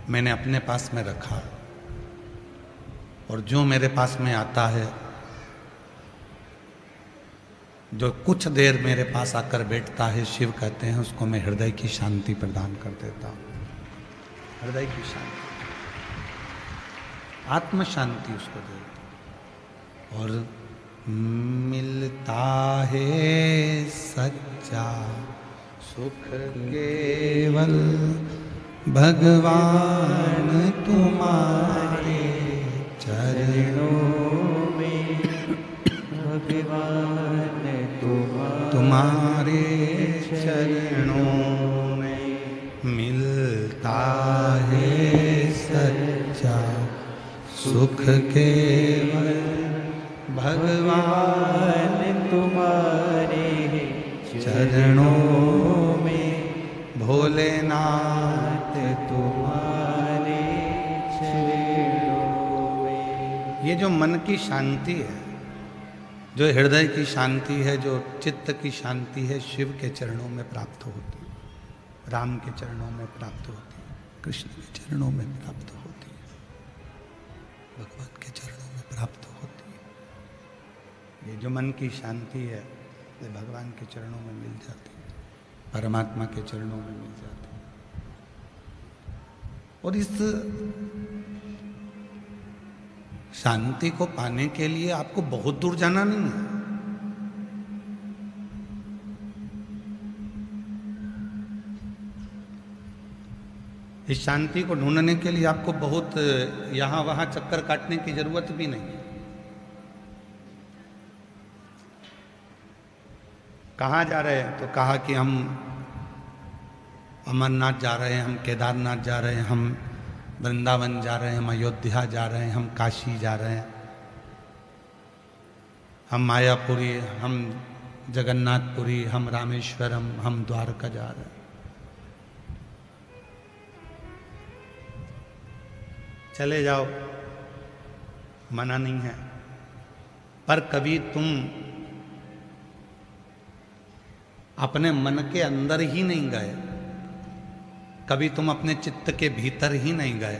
मैंने अपने पास में रखा, और जो मेरे पास में आता है, जो कुछ देर मेरे पास आकर बैठता है, शिव कहते हैं उसको मैं हृदय की शांति प्रदान कर देता हूँ। हृदय की शांति, आत्म शांति उसको देता। और मिलता है सच्चा सुख केवल भगवान तुम्हारे चरणों में, भगवान तुम्हारे चरणों में मिलता है सच्चा सुख केवल भगवान तुम्हारे चरणों में, भोलेनाथ तुम्हारे चरणों में। ये जो मन की शांति है, जो हृदय की शांति है, जो चित्त की शांति है, शिव के चरणों में प्राप्त होती है, राम के चरणों में प्राप्त होती है, कृष्ण के चरणों में प्राप्त होती है, भगवान के चरणों में प्राप्त होती है। ये जो मन की शांति है, ये भगवान के चरणों में मिल जाती है, परमात्मा के चरणों में मिल जाती है। और इस शांति को पाने के लिए आपको बहुत दूर जाना नहीं है। इस शांति को ढूंढने के लिए आपको बहुत यहां वहां चक्कर काटने की जरूरत भी नहीं है। कहाँ जा रहे हैं? तो कहा कि हम अमरनाथ जा रहे हैं, हम केदारनाथ जा रहे हैं, हम वृंदावन जा रहे हैं, हम अयोध्या जा रहे हैं, हम काशी जा रहे हैं, हम मायापुरी, हम जगन्नाथपुरी, हम रामेश्वरम, हम द्वारका जा रहे हैं। चले जाओ, मना नहीं है, पर कभी तुम अपने मन के अंदर ही नहीं गए, कभी तुम अपने चित्त के भीतर ही नहीं गए,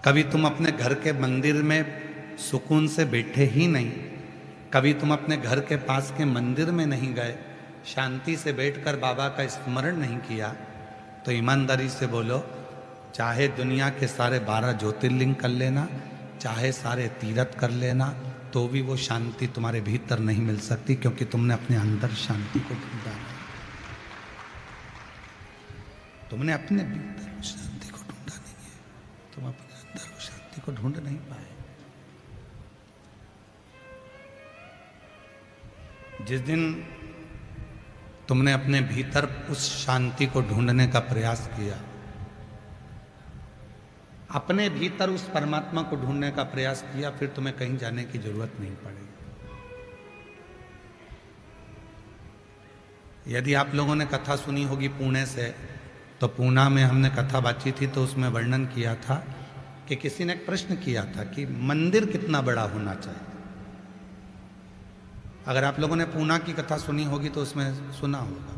कभी तुम अपने घर के मंदिर में सुकून से बैठे ही नहीं, कभी तुम अपने घर के पास के मंदिर में नहीं गए, शांति से बैठकर बाबा का स्मरण नहीं किया, तो ईमानदारी से बोलो, चाहे दुनिया के सारे 12 ज्योतिर्लिंग कर लेना, चाहे सारे तीर्थ कर लेना, तो भी वो शांति तुम्हारे भीतर नहीं मिल सकती, क्योंकि तुमने अपने अंदर शांति को ढूंढा नहीं। तुमने अपने भीतर उस शांति को ढूंढा नहीं है, तुम अपने अंदर उस शांति को ढूंढ नहीं पाए। जिस दिन तुमने अपने भीतर उस शांति को ढूंढने का प्रयास किया, अपने भीतर उस परमात्मा को ढूंढने का प्रयास किया, फिर तुम्हें कहीं जाने की जरूरत नहीं पड़ेगी। यदि आप लोगों ने कथा सुनी होगी पुणे से, तो पूना में हमने कथा बाची थी, तो उसमें वर्णन किया था कि किसी ने एक प्रश्न किया था कि मंदिर कितना बड़ा होना चाहिए। अगर आप लोगों ने पूना की कथा सुनी होगी तो उसमें सुना होगा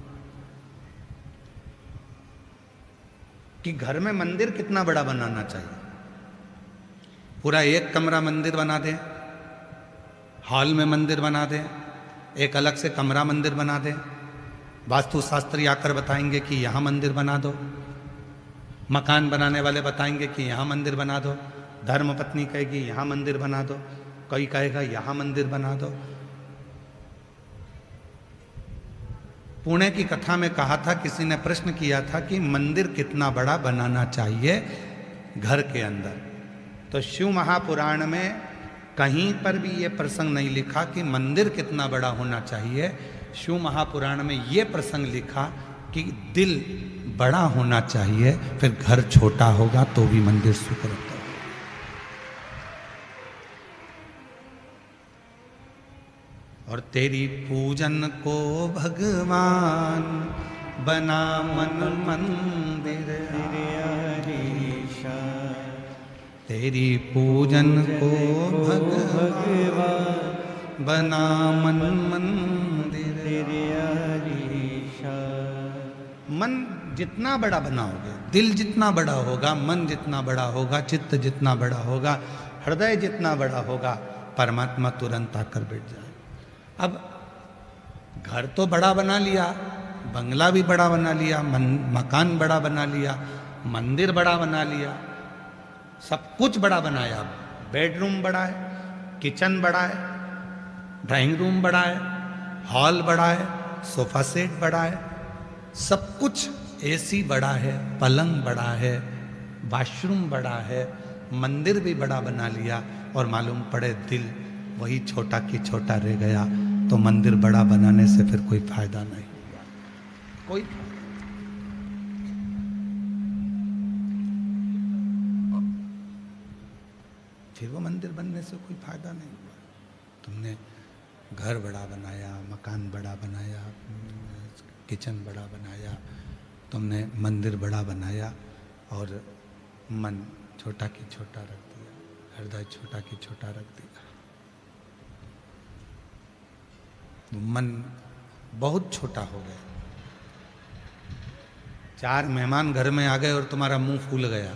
कि घर में मंदिर कितना बड़ा बनाना चाहिए। पूरा एक कमरा मंदिर बना दें, हॉल में मंदिर बना दें, एक अलग से कमरा मंदिर बना दें, वास्तुशास्त्री आकर बताएंगे कि यहाँ मंदिर बना दो, मकान बनाने वाले बताएंगे कि यहाँ मंदिर बना दो, धर्मपत्नी कहेगी यहाँ मंदिर बना दो, कोई कहेगा यहाँ मंदिर बना दो। पुणे की कथा में कहा था, किसी ने प्रश्न किया था कि मंदिर कितना बड़ा बनाना चाहिए घर के अंदर। तो शिव महापुराण में कहीं पर भी ये प्रसंग नहीं लिखा कि मंदिर कितना बड़ा होना चाहिए। शिव महापुराण में ये प्रसंग लिखा कि दिल बड़ा होना चाहिए, फिर घर छोटा होगा तो भी मंदिर सुखद होगा। और तेरी पूजन को भगवान बना मन मंदिर हरीशा, तेरी पूजन को भगवान बना मन मंदिर हरीशा। मन जितना बड़ा बनाओगे, दिल जितना बड़ा होगा, मन जितना बड़ा होगा, चित्त जितना बड़ा होगा, हृदय जितना बड़ा होगा, परमात्मा तुरंत आकर बैठ जाए। अब घर तो बड़ा बना लिया, बंगला भी बड़ा बना लिया, मकान बड़ा बना लिया, मंदिर बड़ा बना लिया, सब कुछ बड़ा बनाया। बेडरूम बड़ा है, किचन बड़ा है, ड्राइंग रूम बड़ा है, हॉल बड़ा है, सोफा सेट बड़ा है, सब कुछ, एसी बड़ा है, पलंग बड़ा है, वॉशरूम बड़ा है, मंदिर भी बड़ा बना लिया, और मालूम पड़े दिल वही छोटा की छोटा रह गया, तो मंदिर बड़ा बनाने से फिर कोई फायदा नहीं हुआ, कोई। फिर वो मंदिर बनने से कोई फायदा नहीं हुआ। तुमने घर बड़ा बनाया, मकान बड़ा बनाया, किचन बड़ा बनाया, तुमने मंदिर बड़ा बनाया, और मन छोटा की छोटा रख दिया, हृदय छोटा की छोटा रख दिया। मन बहुत छोटा हो गया। 4 मेहमान घर में आ गए और तुम्हारा मुंह फूल गया,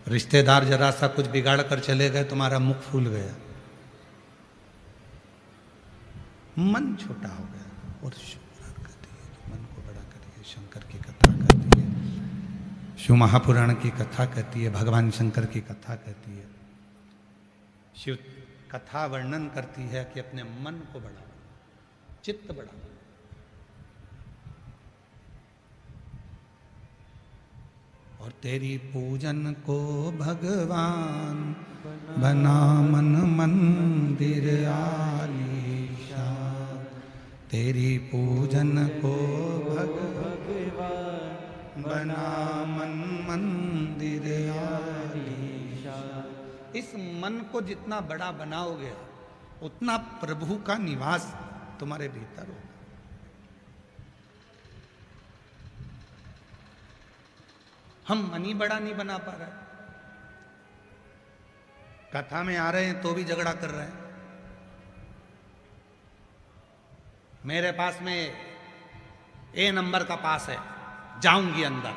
रिश्तेदार जरा सा कुछ बिगाड़ कर चले गए, तुम्हारा मुख फूल गया, मन छोटा हो गया। और मन को बड़ा करिए, शंकर की कथा कहती है, शिव महापुराण की कथा कहती है, भगवान शंकर की कथा कहती है, शिव कथा वर्णन करती है कि अपने मन को बड़ा, चित्त बड़ा। और तेरी पूजन को भगवान बना मन मंदिर आलीशान, तेरी पूजन को भगवान बना मन मंदिर आलीशान। इस मन को जितना बड़ा बनाओगे, उतना प्रभु का निवास तुम्हारे भीतर होगा। हम मन ही बड़ा नहीं बना पा रहे, कथा में आ रहे हैं तो भी झगड़ा कर रहे हैं। मेरे पास में ए नंबर का पास है, जाऊंगी अंदर।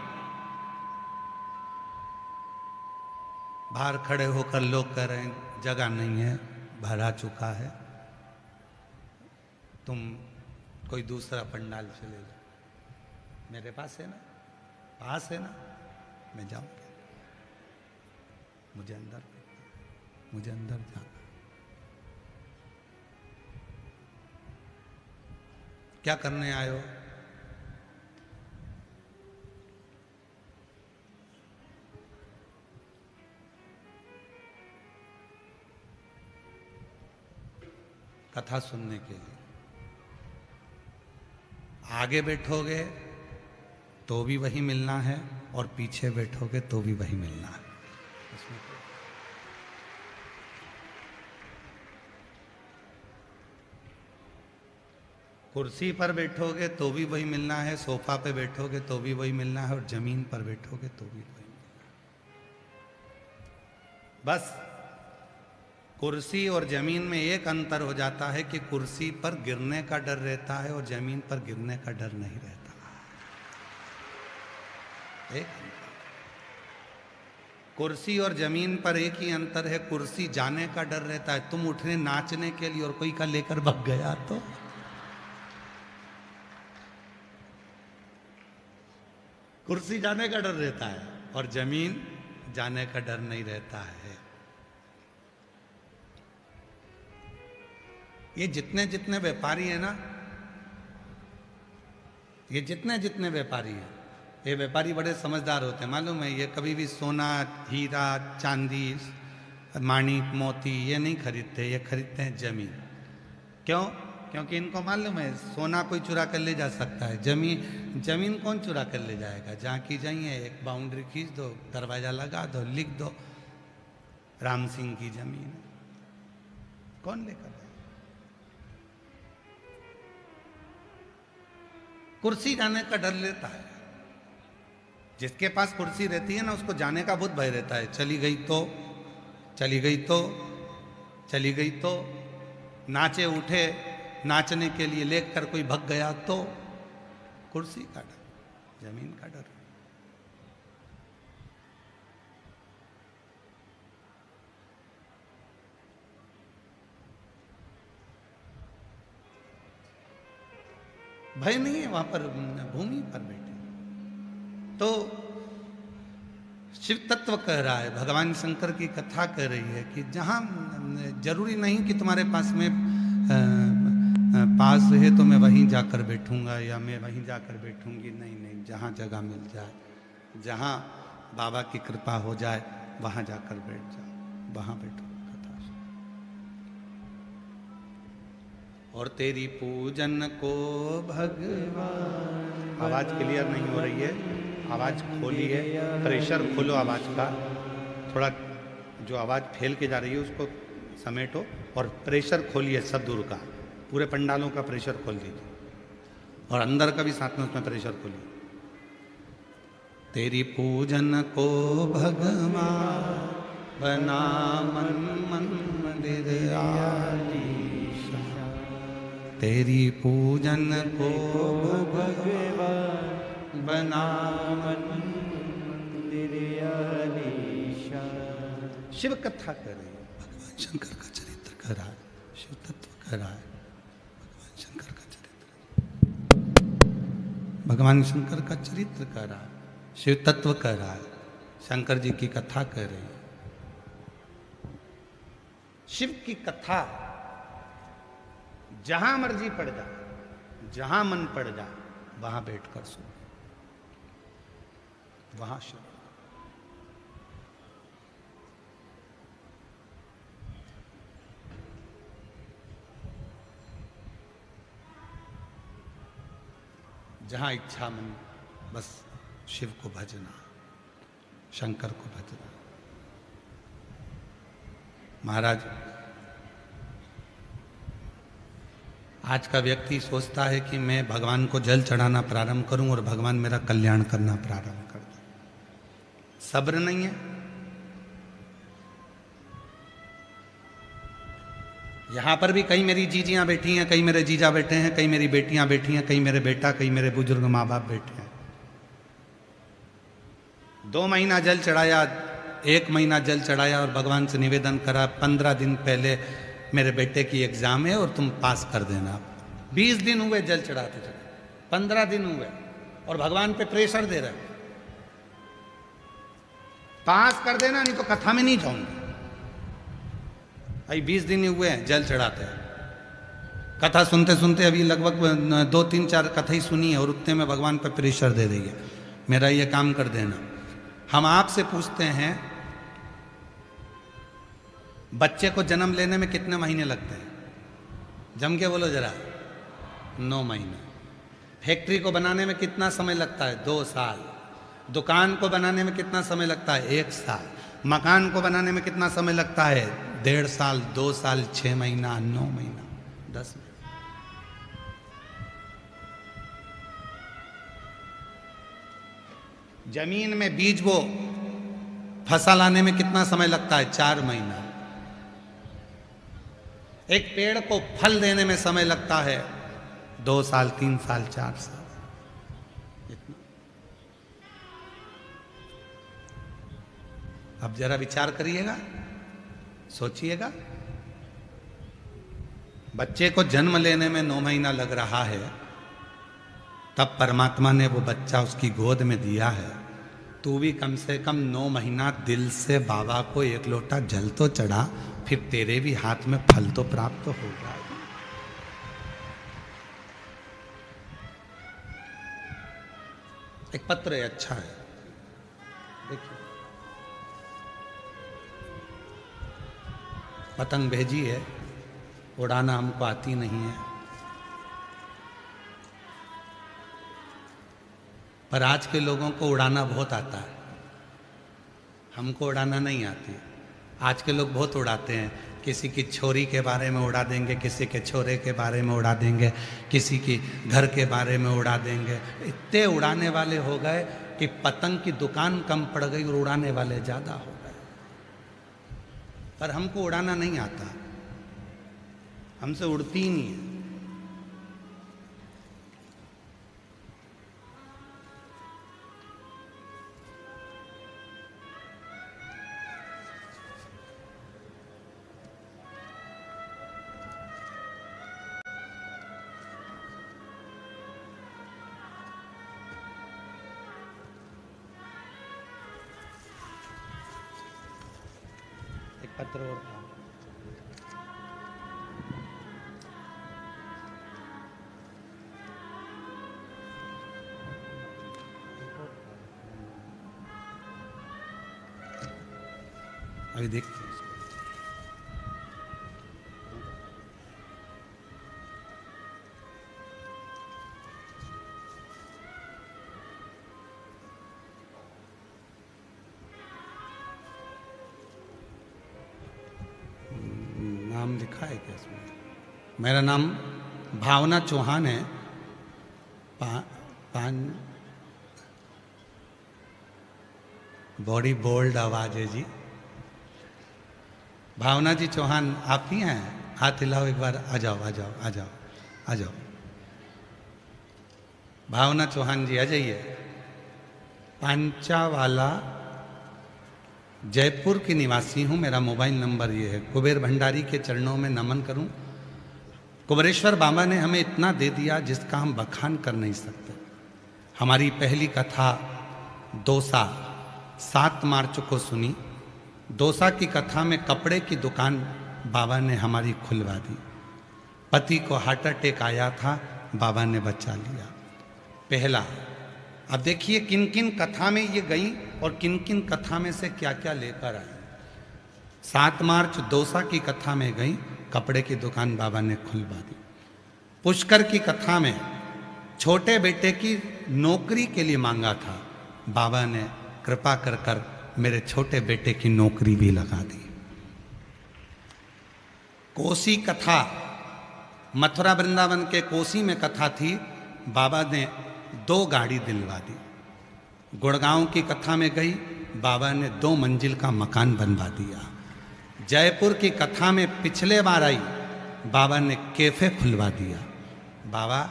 बाहर खड़े होकर लोग कह रहे हैं जगह नहीं है, भरा चुका है, तुम कोई दूसरा पंडाल चले जाओ। मेरे पास है ना, पास है ना, मैं जाऊंगा। मुझे अंदर जाना। क्या करने आए हो? कथा सुनने के लिए। आगे बैठोगे तो भी वही मिलना है, और पीछे बैठोगे तो भी वही मिलना है। कुर्सी पर बैठोगे तो भी वही मिलना है, सोफा पे बैठोगे तो भी वही मिलना है, और जमीन पर बैठोगे तो भी वही मिलना है। बस कुर्सी और जमीन में एक अंतर हो जाता है कि कुर्सी पर गिरने का डर रहता है और जमीन पर गिरने का डर नहीं रहता। एक कुर्सी और जमीन पर एक ही अंतर है, कुर्सी जाने का डर रहता है, तुम उठने नाचने के लिए और कोई का लेकर भाग गया तो। कुर्सी जाने का डर रहता है और जमीन जाने का डर नहीं रहता है। ये जितने जितने व्यापारी है ना, ये जितने जितने व्यापारी हैं, ये व्यापारी बड़े समझदार होते हैं, मालूम है। ये कभी भी सोना, हीरा, चांदी, माणिक, मोती ये नहीं खरीदते, ये खरीदते हैं जमीन। क्यों? क्योंकि इनको मालूम है सोना कोई चुरा कर ले जा सकता है, जमीन कौन चुरा कर ले जाएगा। जहाँ की जाइए एक बाउंड्री खींच दो, दरवाजा लगा दो, लिख दो राम सिंह की जमीन, कौन लेकर जाए। कुर्सी जाने का डर लेता है। जिसके पास कुर्सी रहती है ना, उसको जाने का बहुत भय रहता है। चली गई तो, चली गई तो, चली गई तो, नाचे उठे नाचने के लिए लेकर कोई भग गया तो, कुर्सी का डर। जमीन का डर। भय नहीं है वहां पर, भूमि पर बैठे। तो शिव तत्व कह रहा है, भगवान शंकर की कथा कह रही है कि जहां जरूरी नहीं कि तुम्हारे पास में पास है तो मैं वहीं जाकर बैठूंगा या मैं वहीं जाकर बैठूंगी, नहीं नहीं, जहां जगह मिल जाए, जहां बाबा की कृपा हो जाए वहां जाकर बैठ जाओ, वहां बैठो कथा। और तेरी पूजन को भगवान, आवाज क्लियर नहीं हो रही है, आवाज खोलिए, प्रेशर खोलो आवाज का, थोड़ा जो आवाज फैल के जा रही है उसको समेटो और प्रेशर खोलिए सदगुरु का, पूरे पंडालों का प्रेशर खोल दीजिए और अंदर का भी साथ में उसमें प्रेशर खोलिए। तेरी पूजन को भगवान बना मन मंदिर आलीशा, तेरी पूजन को भगवान बना मन मंदिर आलीशा। शिव कथा कर रही है, भगवान शंकर का चरित्र कर रहा है, शिव तत्व कर रहा है, भगवान शंकर का चरित्र, भगवान शंकर का चरित्र कर रहा है, शिव तत्व कर रहा है, शंकर जी की कथा कर रही है। शिव की कथा जहां मर्जी पड़ जा, जहां मन पड़ जा वहां बैठकर सुन, वहां शिव। जहां इच्छा मन, बस शिव को भजना, शंकर को भजना। महाराज, आज का व्यक्ति सोचता है कि मैं भगवान को जल चढ़ाना प्रारंभ करूं और भगवान मेरा कल्याण करना प्रारंभ कर दे। सब्र नहीं है। यहां पर भी कई मेरी जीजियां बैठी हैं, कई मेरे जीजा बैठे हैं, कई मेरी बेटियां बैठी हैं, कई मेरे बेटा, कई मेरे बुजुर्ग माँ बाप बैठे हैं। 2 महीना जल चढ़ाया, 1 महीना जल चढ़ाया और भगवान से निवेदन करा 15 दिन पहले मेरे बेटे की एग्जाम है और तुम पास कर देना। 20 दिन हुए जल चढ़ाते चढ़ाते, 15 दिन हुए और भगवान पे प्रेशर दे रहे, पास कर देना नहीं तो कथा में नहीं जाऊंगा। भाई 20 दिन ही हुए हैं जल चढ़ाते हैं, कथा सुनते सुनते अभी लगभग 2, 3, 4 कथा ही सुनी है और उतने में भगवान पे प्रेशर दे रही है, मेरा ये काम कर देना। हम आपसे पूछते हैं, बच्चे को जन्म लेने में कितने महीने लगते हैं? जम के बोलो जरा। 9 महीने। फैक्ट्री को बनाने में कितना समय लगता है? 2 साल। दुकान को बनाने में कितना समय लगता है? 1 साल। मकान को बनाने में कितना समय लगता है? 1.5 साल, 2 साल, 6 महीना, 9 महीना, 10 महीना। जमीन में बीज बो, फसल आने में कितना समय लगता है? 4 महीना। एक पेड़ को फल देने में समय लगता है 2 साल, 3 साल, 4 साल, इतना। अब जरा विचार करिएगा, सोचिएगा। बच्चे को जन्म लेने में 9 महीना लग रहा है, तब परमात्मा ने वो बच्चा उसकी गोद में दिया है। तू भी कम से कम 9 महीना दिल से बाबा को 1 लोटा जल तो चढ़ा, फिर तेरे भी हाथ में फल तो प्राप्त होगा। एक पत्र है, अच्छा है, देखिए। पतंग भेजी है, उड़ाना हमको आती नहीं है, पर आज के लोगों को उड़ाना बहुत आता है, हमको उड़ाना नहीं आती है। आज के लोग बहुत उड़ाते हैं, किसी की छोरी के बारे में उड़ा देंगे, किसी के छोरे के बारे में उड़ा देंगे, किसी की घर के बारे में उड़ा देंगे। इतने उड़ाने वाले हो गए कि पतंग की दुकान कम पड़ गई और उड़ाने वाले ज़्यादा हो गए। पर हमको उड़ाना नहीं आता, हमसे उड़ती ही नहीं है। पत्र और था। अभी देखते हैं इसको। नाम लिखा है क्या इसमें? मेरा नाम भावना चौहान है। बॉडी बोल्ड आवाज है जी। भावना जी चौहान आप ही हैं? हाथ हिलाओ एक बार। आ जाओ आ जाओ आ जाओ आ जाओ। भावना चौहान जी आ जाइए। पांचावाला जयपुर की निवासी हूं। मेरा मोबाइल नंबर ये है। कुबेर भंडारी के चरणों में नमन करूं। कुबेरेश्वर बाबा ने हमें इतना दे दिया जिसका हम बखान कर नहीं सकते। हमारी पहली कथा दोसा 7 मार्च को सुनी। दोसा की कथा में कपड़े की दुकान बाबा ने हमारी खुलवा दी। पति को हार्ट अटैक आया था, बाबा ने बचा लिया। पहला। अब देखिए किन किन कथा में ये गई और किन किन कथा में से क्या क्या लेकर आई। 7 मार्च दोसा की कथा में गई, कपड़े की दुकान बाबा ने खुलवा दी। पुष्कर की कथा में छोटे बेटे की नौकरी के लिए मांगा था, बाबा ने कृपा कर कर मेरे छोटे बेटे की नौकरी भी लगा दी। कोसी कथा, मथुरा वृंदावन के कोसी में कथा थी, बाबा ने 2 गाड़ी दिलवा दी। गुड़गांव की कथा में गई, बाबा ने 2 मंजिल का मकान बनवा दिया। जयपुर की कथा में पिछले बार आई, बाबा ने कैफे खुलवा दिया। बाबा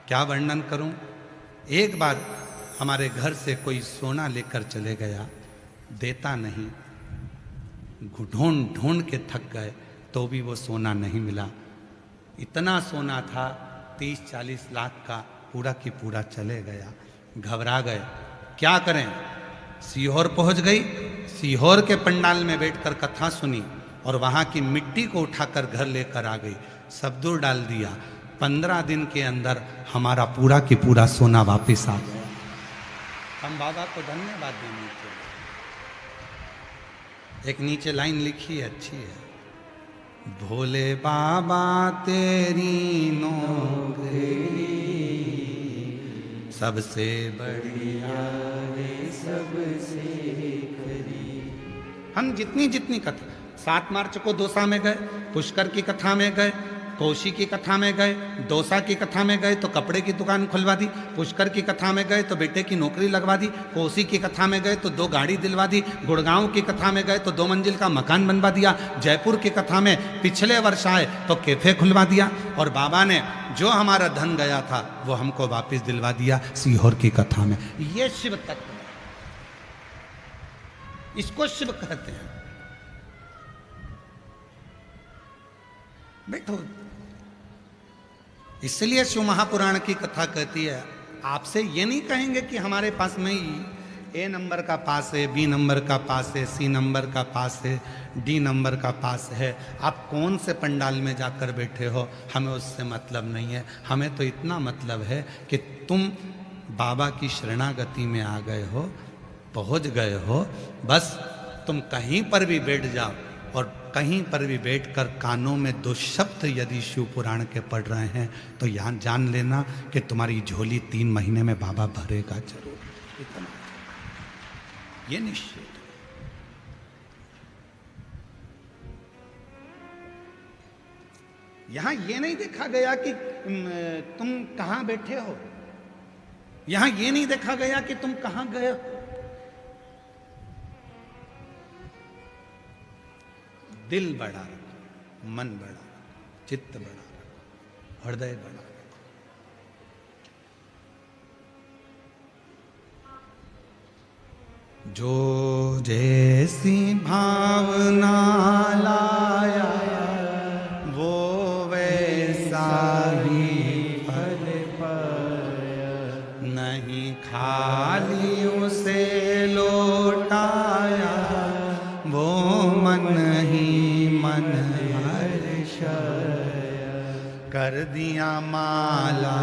क्या वर्णन करूं। एक बार हमारे घर से कोई सोना लेकर चले गया, देता नहीं, ढूंढ ढूंढ के थक गए तो भी वो सोना नहीं मिला। इतना सोना था 30-40 लाख का, पूरा की पूरा चले गया। घबरा गए, क्या करें। सीहोर पहुंच गई। सीहोर के पंडाल में बैठकर कथा सुनी और वहां की मिट्टी को उठाकर घर लेकर आ गई, सब दूर डाल दिया। 15 दिन के अंदर हमारा पूरा की पूरा सोना वापस आ गया। हम बाबा को धन्यवाद देने के लिए। एक नीचे लाइन लिखी है, अच्छी है। भोले बाबा तेरी नौकरी सबसे बढ़िया रे सबसे खरी। हम जितनी जितनी कथा, 7 मार्च को दोसा में गए, पुष्कर की कथा में गए, कोशी की कथा में गए, दोसा की कथा में गए तो कपड़े की दुकान खुलवा दी। पुष्कर की कथा में गए तो बेटे की नौकरी लगवा दी। कोसी की कथा में गए तो 2 गाड़ी दिलवा दी। गुड़गांव की कथा में गए तो 2 मंजिल का मकान बनवा दिया। जयपुर की कथा में पिछले वर्ष आए तो कैफे खुलवा दिया। और बाबा ने जो हमारा धन गया था वो हमको वापस दिलवा दिया। सीहोर की कथा में ये शिव तत्व, इसको शिव कहते हैं। बैठो। इसलिए शिव महापुराण की कथा कहती है, आपसे ये नहीं कहेंगे कि हमारे पास में ही ए नंबर का पास है, बी नंबर का पास है, सी नंबर का पास है, डी नंबर का पास है। आप कौन से पंडाल में जाकर बैठे हो, हमें उससे मतलब नहीं है। हमें तो इतना मतलब है कि तुम बाबा की शरणागति में आ गए हो, पहुंच गए हो। बस तुम कहीं पर भी बैठ जाओ और कहीं पर भी बैठकर कानों में 2 शब्द यदि शिव पुराण के पढ़ रहे हैं तो यहाँ जान लेना कि तुम्हारी झोली 3 महीने में बाबा भरेगा जरूर। इतना ये निश्चित है। यहां ये नहीं देखा गया कि तुम कहां बैठे हो, यहां ये नहीं देखा गया कि तुम कहां गए हो। दिल बड़ा रखो, मन बड़ा रखो, चित्त बड़ा रखो, हृदय बड़ा रखो। जो जैसी भावना लाया वो वैसा ही फल पाया। नहीं खाली उसे लौटाया वो मन ही कर दिया माला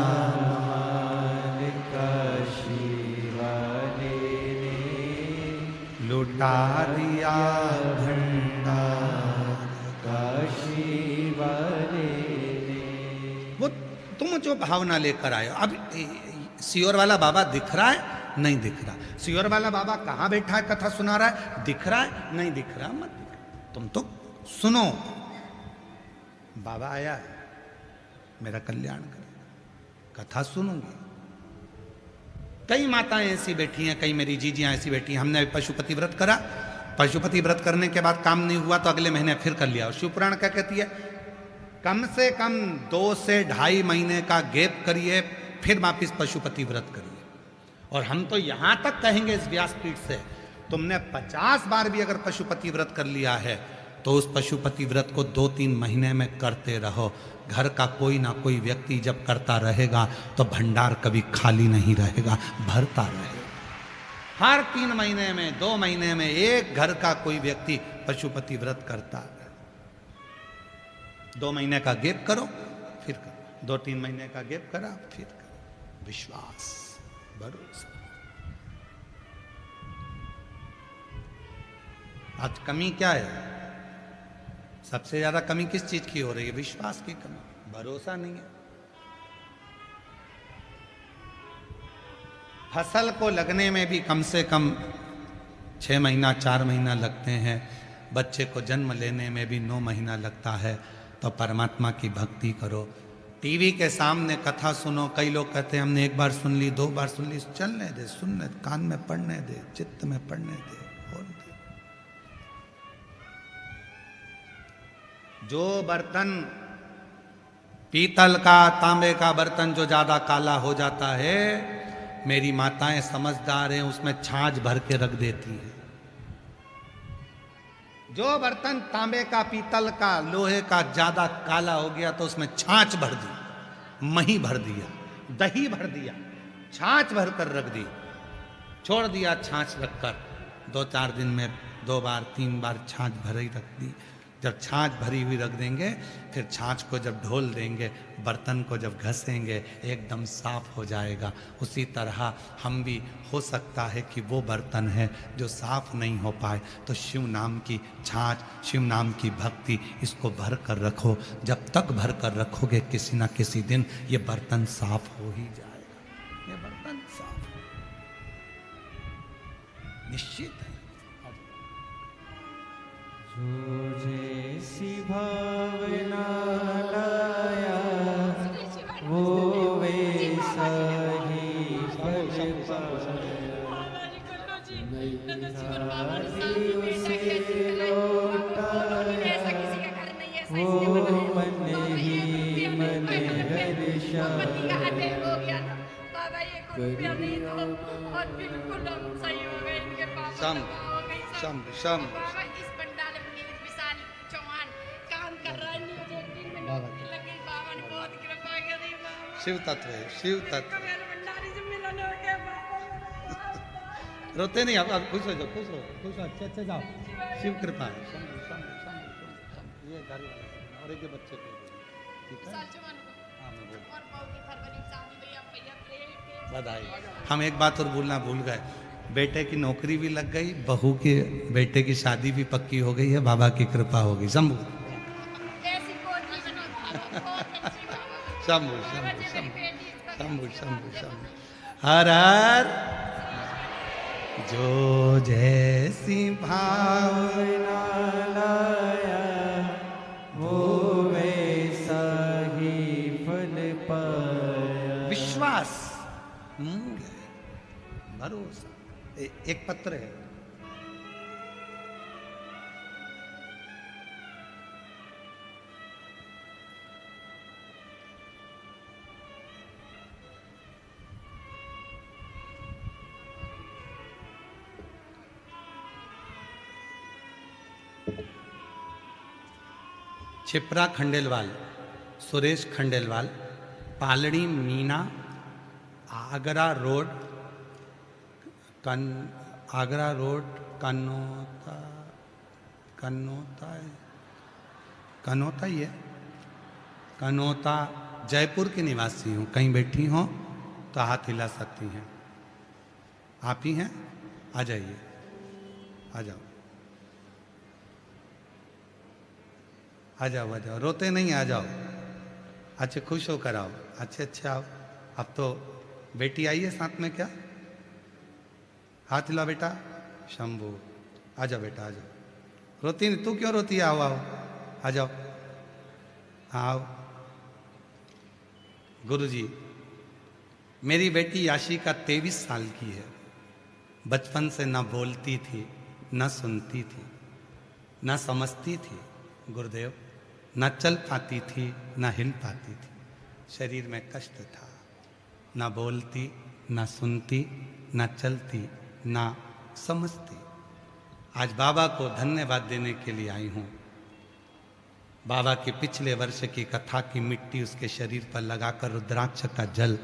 काशी वाले ने, लुटा दिया भंडार काशी वाले ने। वो तुम जो भावना लेकर आए हो, अब सियोर वाला बाबा दिख रहा है नहीं दिख रहा, सियोर वाला बाबा कहाँ बैठा है कथा सुना रहा है, दिख रहा है नहीं दिख रहा, मत दिख, तुम तो सुनो। बाबा आया है मेरा कल्याण करेगा, कथा सुनूंगी। कई माताएं ऐसी बैठी हैं, कई मेरी जीजियां ऐसी बैठी हैं। हमने पशुपति व्रत करा, पशुपति व्रत करने के बाद काम नहीं हुआ तो अगले महीने फिर कर लिया। और शिवपुराण क्या कहती है, कम से कम 2 से 2.5 महीने का गैप करिए फिर वापिस पशुपति व्रत करिए। और हम तो यहां तक कहेंगे इस व्यासपीठ से, तुमने 50 बार भी अगर पशुपति व्रत कर लिया है तो उस पशुपति व्रत को 2-3 महीने में करते रहो। घर का कोई ना कोई व्यक्ति जब करता रहेगा तो भंडार कभी खाली नहीं रहेगा, भरता रहेगा। हर 3 महीने में 2 महीने में एक घर का कोई व्यक्ति पशुपति व्रत करता है। 2 महीने का गैप करो फिर करो, 2-3 महीने का गैप करा फिर करो। विश्वास, भरोसा। आज कमी क्या है, सबसे ज्यादा कमी किस चीज की हो रही है, विश्वास की कमी, भरोसा नहीं है। फसल को लगने में भी कम से कम 6 महीना 4 महीना लगते हैं, बच्चे को जन्म लेने में भी 9 महीना लगता है। तो परमात्मा की भक्ति करो, टीवी के सामने कथा सुनो। कई लोग कहते हैं हमने 1 बार सुन ली 2 बार सुन ली, चलने दे, सुनने, कान में पढ़ने दे, चित्त में पढ़ने दे, और दे। जो बर्तन पीतल का, तांबे का बर्तन जो ज्यादा काला हो जाता है, मेरी माताएं समझदार हैं, उसमें छाछ भर के रख देती है। जो बर्तन तांबे का, पीतल का, लोहे का ज्यादा काला हो गया तो उसमें छाछ भर दी, मही भर दिया, दही भर दिया, छाछ भर कर रख दी, छोड़ दिया छाछ रखकर। 2-4 दिन में 2 बार 3 बार छाछ भरी रख दी। जब छाछ भरी हुई रख देंगे, फिर छाछ को जब ढोल देंगे, बर्तन को जब घसेंगे एकदम साफ हो जाएगा। उसी तरह हम भी, हो सकता है कि वो बर्तन है जो साफ नहीं हो पाए, तो शिव नाम की छाछ, शिव नाम की भक्ति, इसको भर कर रखो। जब तक भर कर रखोगे किसी ना किसी दिन ये बर्तन साफ हो ही जाएगा, ये बर्तन साफ निश्चित है। जो जैसी भावना लाया वो वैसा ही फल उसे लौटाया, वो मन ही मन हर्षाया। शिव तत्व है, शिव तत्व। रोते नहीं, अब खुश हो जाओ, खुश हो, खुश हो, अच्छे अच्छे जाओ। शिव कृपा है। शंभु शंभु शंभु शंभु। ये घर वाला और एक बच्चे को, ठीक है। हाँ मैं बोल, बधाई। हम एक बात और बोलना भूल गए, बेटे की नौकरी भी लग गई, बहू के बेटे की शादी भी पक्की हो गई है, बाबा की कृपा हो गई। शंभु शंभु शंभु शंभु शंभु शंभु। हर हर। जो जैसी भावना लाया वो वैसा ही फल पाया। विश्वास, भरोसा। एक पत्र है, छिपरा खंडेलवाल, सुरेश खंडेलवाल, पालड़ी मीना, आगरा रोड, आगरा रोड, कनौता, कनौता ही है, कनौता जयपुर की निवासी हूँ, कहीं बैठी हो तो हाथ हिला सकती हैं। आप ही हैं? आ जाइए, आ जाओ, आ जाओ, आ जाओ, रोते नहीं, आ जाओ। अच्छे खुश होकर आओ, अच्छे अच्छे आओ। अब तो बेटी आई है साथ में क्या? हाथ हिला बेटा। शंभू, आ जाओ बेटा, आ जाओ। रोती नहीं, तू क्यों रोती है? आओ आओ, आ जाओ, आओ। गुरुजी, मेरी बेटी याशिका 23 साल की है। बचपन से ना बोलती थी, ना सुनती थी, ना समझती थी गुरुदेव, ना चल पाती थी, ना हिल पाती थी। शरीर में कष्ट था, ना बोलती, ना सुनती, ना चलती, ना समझती। आज बाबा को धन्यवाद देने के लिए आई हूँ। बाबा के पिछले वर्ष की कथा की मिट्टी उसके शरीर पर लगाकर रुद्राक्ष का जल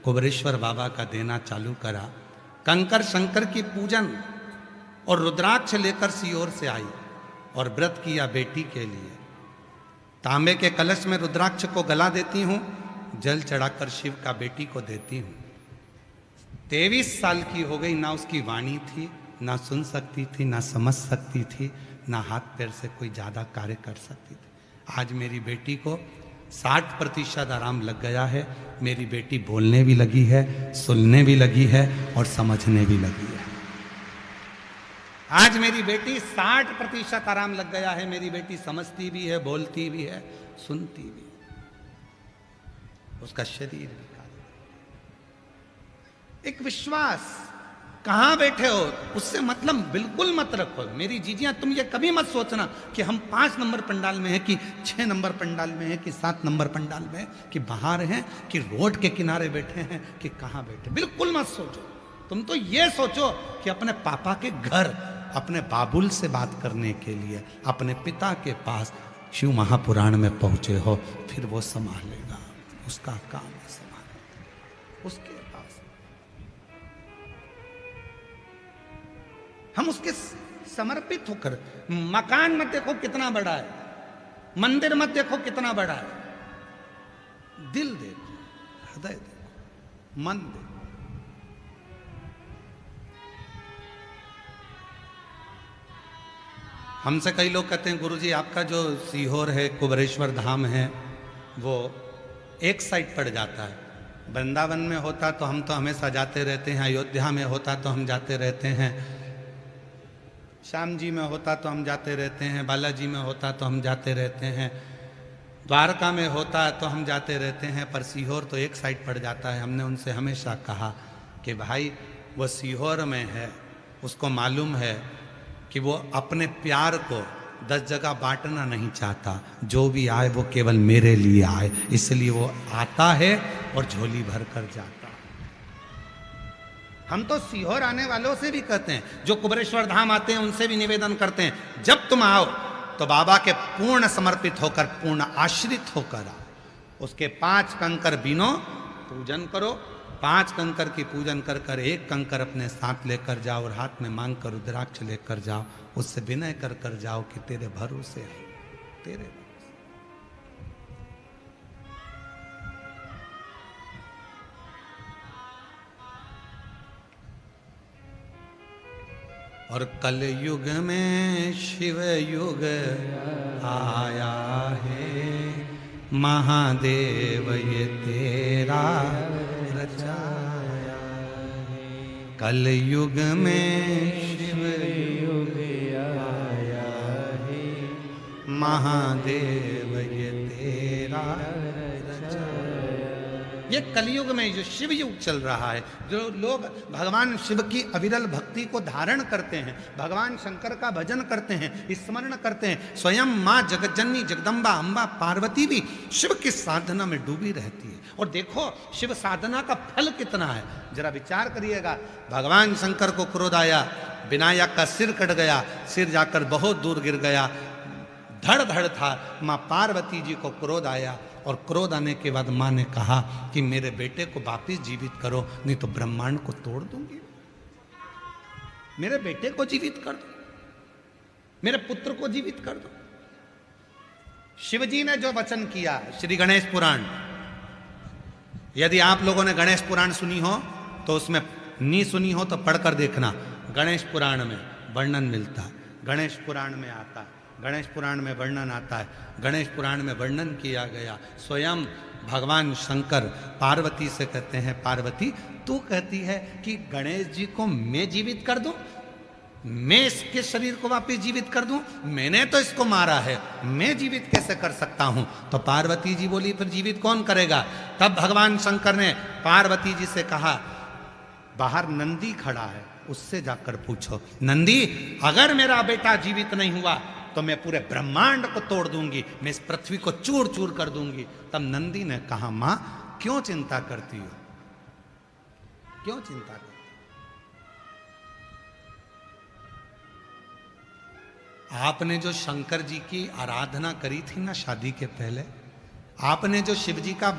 कुबेरेश्वर बाबा का देना चालू करा। कंकर शंकर की पूजन और रुद्राक्ष लेकर सीहोर से आई और व्रत किया बेटी के लिए। तांबे के कलश में रुद्राक्ष को गला देती हूँ, जल चढ़ाकर शिव का बेटी को देती हूँ। 23 साल की हो गई, ना उसकी वाणी थी, ना सुन सकती थी, ना समझ सकती थी, ना हाथ पैर से कोई ज़्यादा कार्य कर सकती थी। आज मेरी बेटी को 60% आराम लग गया है। मेरी बेटी बोलने भी लगी है, सुनने भी लगी है और समझने भी लगी है। आज मेरी बेटी 60% आराम लग गया है। मेरी बेटी समझती भी है, बोलती भी है, सुनती भी है। उसका शरीर भी काला। एक विश्वास, कहां बैठे हो उससे मतलब बिल्कुल मत रखो। मेरी जीजियां, तुम ये कभी मत सोचना कि हम 5 नंबर पंडाल में हैं, कि 6 नंबर पंडाल में हैं, कि 7 नंबर पंडाल में हैं, कि बाहर हैं, कि रोड के किनारे बैठे हैं, कि कहां बैठे। बिल्कुल मत सोचो। तुम तो ये सोचो कि अपने पापा के घर, अपने बाबुल से बात करने के लिए अपने पिता के पास शिव महापुराण में पहुंचे हो, फिर वो संभालेगा। उसका काम है संभालना, उसके पास। हम उसके समर्पित होकर, मकान मत देखो कितना बड़ा है, मंदिर मत देखो कितना बड़ा है, दिल देखो, हृदय देखो, मन देखो। हमसे कई लोग कहते हैं गुरुजी आपका जो सीहोर है, कुबेरेश्वर धाम है, वो एक साइड पड़ जाता है। वृंदावन में होता तो हम तो हमेशा जाते रहते हैं, अयोध्या में होता तो हम जाते रहते हैं, श्याम जी में होता तो हम जाते रहते हैं, बालाजी में होता तो हम जाते रहते हैं, द्वारका में होता तो हम जाते रहते हैं, पर सीहोर तो एक साइड पड़ जाता है। हमने उनसे हमेशा कहा कि भाई वो सीहोर में है, उसको मालूम है कि वो अपने प्यार को 10 जगह बांटना नहीं चाहता। जो भी आए वो केवल मेरे लिए आए, इसलिए वो आता है और झोली भर कर जाता। हम तो सीहोर आने वालों से भी कहते हैं, जो कुबेरेश्वर धाम आते हैं उनसे भी निवेदन करते हैं, जब तुम आओ तो बाबा के पूर्ण समर्पित होकर, पूर्ण आश्रित होकर आओ। उसके 5 कंकर बीनो, पूजन करो। 5 कंकर की पूजन कर कर एक कंकर अपने साथ लेकर जाओ और हाथ में मांग कर रुद्राक्ष लेकर जाओ। उससे विनय कर कर जाओ कि तेरे भरोसे है, तेरे भरोसे। और कल युग में शिव युग आया है, महादेव ये तेरा रचाया है। कल युग में शिव युग आया है, महादेव ये तेरा रचाया। ये कलयुग में जो शिव युग चल रहा है, जो लोग भगवान शिव की अविरल भक्ति को धारण करते हैं, भगवान शंकर का भजन करते हैं, स्मरण करते हैं। स्वयं माँ जगज्जननी जगदम्बा अम्बा पार्वती भी शिव की साधना में डूबी रहती है। और देखो शिव साधना का फल कितना है, जरा विचार करिएगा। भगवान शंकर को क्रोध आया, विनायक का सिर कट गया, सिर जाकर बहुत दूर गिर गया, धड़ धड़ था। माँ पार्वती जी को क्रोध आया और क्रोध आने के बाद माँ ने कहा कि मेरे बेटे को वापिस जीवित करो, नहीं तो ब्रह्मांड को तोड़ दूंगी। मेरे बेटे को जीवित कर दो, मेरे पुत्र को जीवित कर दो। शिवजी ने जो वचन किया, श्री गणेश पुराण, यदि आप लोगों ने गणेश पुराण सुनी हो तो उसमें नहीं सुनी हो तो पढ़कर देखना, गणेश पुराण में वर्णन मिलता है, गणेश पुराण में आता है, गणेश पुराण में वर्णन आता है, गणेश पुराण में वर्णन किया गया। स्वयं भगवान शंकर पार्वती से कहते हैं, पार्वती तू कहती है कि गणेश जी को मैं जीवित कर दूं, मैं इसके शरीर को वापस जीवित कर दूं, मैंने तो इसको मारा है, मैं जीवित कैसे कर सकता हूं? तो पार्वती जी बोली फिर जीवित कौन करेगा? तब भगवान शंकर ने पार्वती जी से कहा, बाहर नंदी खड़ा है, उससे जाकर पूछो, नंदी अगर मेरा बेटा जीवित नहीं हुआ तो मैं पूरे ब्रह्मांड को तोड़ दूंगी, मैं इस पृथ्वी को चूर चूर कर दूंगी। तब नंदी ने कहा, मां क्यों चिंता करती हो, क्यों चिंता करती? आपने जो शंकर जी की आराधना करी थी ना शादी के पहले, आपने जो शिव जी का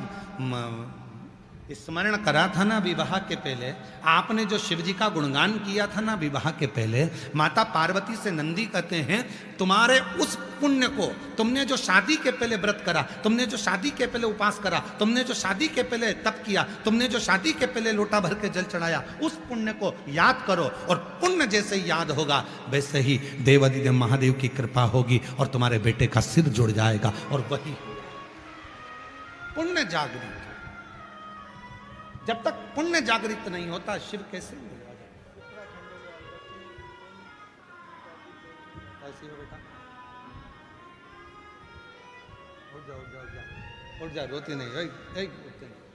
स्मरण करा था ना विवाह के पहले, आपने जो शिव जी का गुणगान किया था ना विवाह के पहले, माता पार्वती से नंदी कहते हैं, तुम्हारे उस पुण्य को, तुमने जो शादी के पहले व्रत करा, तुमने जो शादी के पहले उपास करा, तुमने जो शादी के पहले तप किया, तुमने जो शादी के पहले लोटा भर के जल चढ़ाया, उस पुण्य को याद करो, और पुण्य जैसे ही याद होगा वैसे ही देवादिदेव महादेव की कृपा होगी और तुम्हारे बेटे का सिर जुड़ जाएगा। और वही पुण्य जागृत, जब तक पुण्य जागृत नहीं होता शिव कैसे मिलेगा? ऐसी हो बेटा, उठ जा, रोती नहीं, उठते नहीं।